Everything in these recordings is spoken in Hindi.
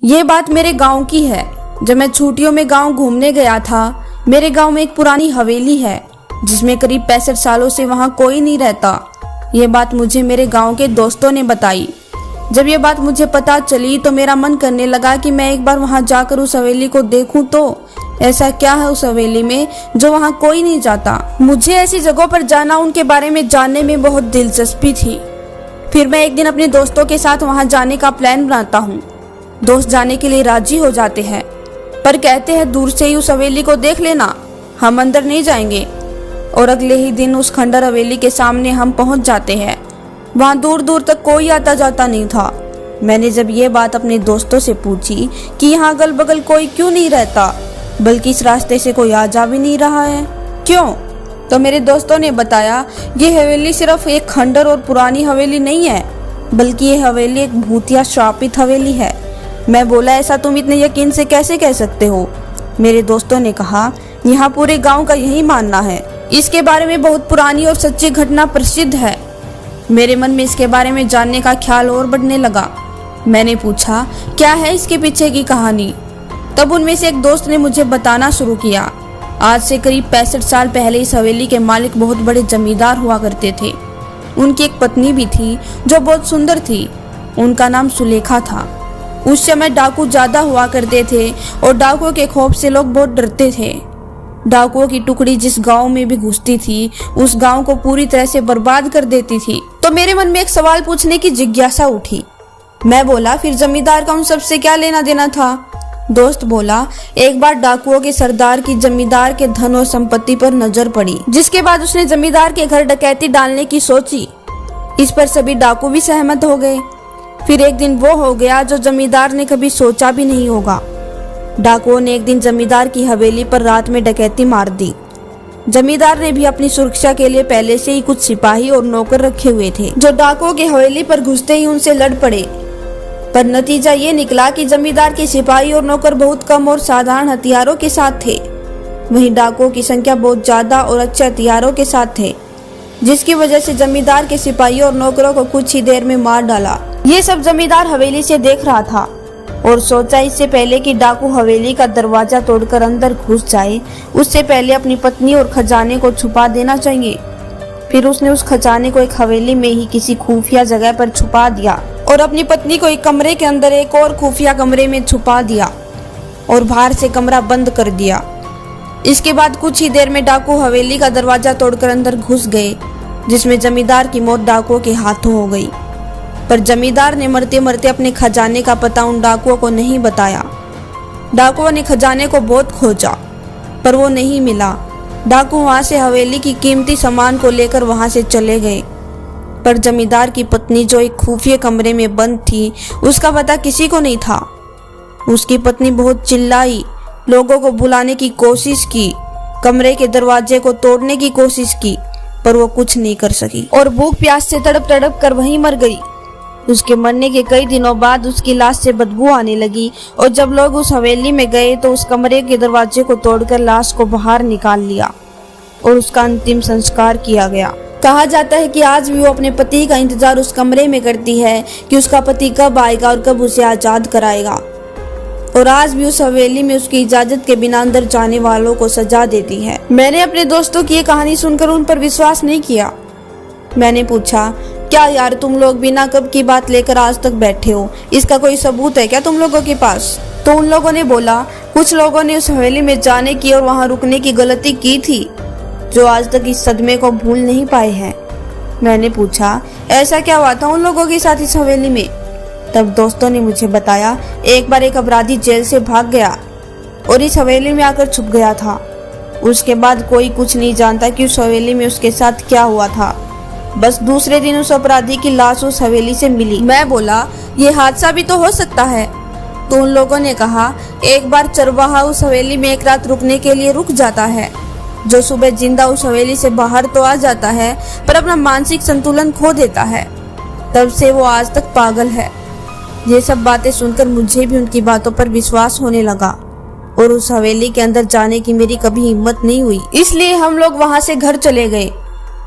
ये बात मेरे गांव की है। जब मैं छुट्टियों में गांव घूमने गया था, मेरे गांव में एक पुरानी हवेली है जिसमें करीब 65 सालों से वहां कोई नहीं रहता। ये बात मुझे मेरे गांव के दोस्तों ने बताई। जब ये बात मुझे पता चली तो मेरा मन करने लगा कि मैं एक बार वहां जाकर उस हवेली को देखूं तो ऐसा क्या है उस हवेली में जो वहां कोई नहीं जाता। मुझे ऐसी जगहों पर जाना, उनके बारे में जानने में बहुत दिलचस्पी थी। फिर मैं एक दिन अपने दोस्तों के साथ वहां जाने का प्लान बनाता हूँ। दोस्त जाने के लिए राजी हो जाते हैं, पर कहते हैं दूर से ही उस हवेली को देख लेना, हम अंदर नहीं जाएंगे। और अगले ही दिन उस खंडर हवेली के सामने हम पहुंच जाते हैं। वहां दूर दूर तक कोई आता जाता नहीं था। मैंने जब ये बात अपने दोस्तों से पूछी कि यहाँ अगल बगल कोई क्यों नहीं रहता, बल्कि इस रास्ते से कोई आ जा भी नहीं रहा है, क्यों? तो मेरे दोस्तों ने बताया ये हवेली सिर्फ एक खंडर और पुरानी हवेली नहीं है, बल्कि ये हवेली एक भूतिया श्रापित हवेली है। मैं बोला, ऐसा तुम इतने यकीन से कैसे कह सकते हो? मेरे दोस्तों ने कहा, यहाँ पूरे गांव का यही मानना है। इसके बारे में बहुत पुरानी और सच्ची घटना प्रसिद्ध है। मेरे मन में इसके बारे में जानने का ख्याल और बढ़ने लगा। मैंने पूछा, क्या है इसके पीछे की कहानी? तब उनमें से एक दोस्त ने मुझे बताना शुरू किया। आज से करीब 65 साल पहले इस हवेली के मालिक बहुत बड़े जमींदार हुआ करते थे। उनकी एक पत्नी भी थी जो बहुत सुंदर थी। उनका नाम सुलेखा था। उस समय डाकू ज्यादा हुआ करते थे और डाकुओं के खौफ से लोग बहुत डरते थे। डाकुओं की टुकड़ी जिस गांव में भी घुसती थी, उस गांव को पूरी तरह से बर्बाद कर देती थी। तो मेरे मन में एक सवाल पूछने की जिज्ञासा उठी। मैं बोला, फिर जमींदार का उन सबसे क्या लेना देना था? दोस्त बोला, एक बार डाकुओं के सरदार की जमींदार के धन और संपत्ति पर नजर पड़ी, जिसके बाद उसने जमींदार के घर डकैती डालने की सोची। इस पर सभी डाकू भी सहमत हो गए। फिर एक दिन वो हो गया जो जमींदार ने कभी सोचा भी नहीं होगा। डाकुओं ने एक दिन जमींदार की हवेली पर रात में डकैती मार दी। जमींदार ने भी अपनी सुरक्षा के लिए पहले से ही कुछ सिपाही और नौकर रखे हुए थे, जो डाकुओं की हवेली पर घुसते ही उनसे लड़ पड़े। पर नतीजा ये निकला कि जमींदार के सिपाही और नौकर बहुत कम और साधारण हथियारों के साथ थे। वहीं डाकुओं की संख्या बहुत ज्यादा और अच्छे हथियारों के साथ थे, जिसकी वजह से जमींदार के सिपाहियों और नौकरों को कुछ ही देर में मार डाला। ये सब जमींदार हवेली से देख रहा था और सोचा, इससे पहले कि डाकू हवेली का दरवाजा तोड़कर अंदर घुस जाए, उससे पहले अपनी पत्नी और खजाने को छुपा देना चाहिए। फिर उसने उस खजाने को एक हवेली में ही किसी खुफिया जगह पर छुपा दिया और अपनी पत्नी को एक कमरे के अंदर एक और खुफिया कमरे में छुपा दिया और बाहर से कमरा बंद कर दिया। इसके बाद कुछ ही देर में डाकू हवेली का दरवाजा तोड़कर अंदर घुस गए, जिसमें जमींदार की मौत डाकुओं के हाथों हो गई। पर जमींदार ने मरते मरते अपने खजाने का पता उन डाकुओं को नहीं बताया। डाकुओं ने खजाने को बहुत खोजा, पर वो नहीं मिला। डाकू वहां से हवेली की कीमती सामान को लेकर वहां से चले गए। पर जमींदार की पत्नी जो एक खुफिया कमरे में बंद थी, उसका पता किसी को नहीं था। उसकी पत्नी बहुत चिल्लाई, लोगों को बुलाने की कोशिश की, कमरे के दरवाजे को तोड़ने की कोशिश की, पर वो कुछ नहीं कर सकी और भूख प्यास से तड़प तड़प कर वहीं मर गई। उसके मरने के कई दिनों बाद उसकी लाश से बदबू आने लगी और जब लोग उस हवेली में गए तो उस कमरे के दरवाजे को तोड़कर लाश को बाहर निकाल लिया और उसका अंतिम संस्कार किया गया। कहा जाता है कि आज भी वो अपने पति का इंतजार उस कमरे में करती है कि उसका पति कब आएगा और कब उसे आजाद कराएगा। और आज भी उस हवेली में उसकी इजाजत के बिना अंदर जाने वालों को सजा देती है। मैंने अपने दोस्तों की ये कहानी सुनकर उन पर विश्वास नहीं किया। मैंने पूछा, क्या यार तुम लोग बिना कब की बात लेकर आज तक बैठे हो? इसका कोई सबूत है क्या तुम लोगों के पास? तो उन लोगों ने बोला, कुछ लोगों ने उस हवेली में जाने की और वहां रुकने की गलती की थी, जो आज तक इस सदमे को भूल नहीं पाए हैं। मैंने पूछा, ऐसा क्या हुआ था उन लोगों के साथ इस हवेली में? तब दोस्तों ने मुझे बताया, एक बार एक अपराधी जेल से भाग गया और इस हवेली में आकर छुप गया था। उसके बाद कोई कुछ नहीं जानता कि उस हवेली में उसके साथ क्या हुआ था। बस दूसरे दिन उस अपराधी की लाश उस हवेली से मिली। मैं बोला, ये हादसा भी तो हो सकता है। तो उन लोगों ने कहा, एक बार चरवाहा उस हवेली में एक रात रुकने के लिए रुक जाता है, जो सुबह जिंदा उस हवेली से बाहर तो आ जाता है, पर अपना मानसिक संतुलन खो देता है। तब से वो आज तक पागल है। ये सब बातें सुनकर मुझे भी उनकी बातों पर विश्वास होने लगा और उस हवेली के अंदर जाने की मेरी कभी हिम्मत नहीं हुई। इसलिए हम लोग वहां से घर चले गए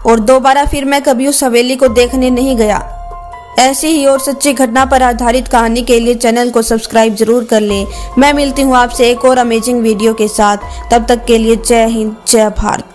और दोबारा फिर मैं कभी उस हवेली को देखने नहीं गया। ऐसी ही और सच्ची घटना पर आधारित कहानी के लिए चैनल को सब्सक्राइब जरूर कर लें। मैं मिलती हूँ आपसे एक और अमेजिंग वीडियो के साथ। तब तक के लिए जय हिंद, जय भारत।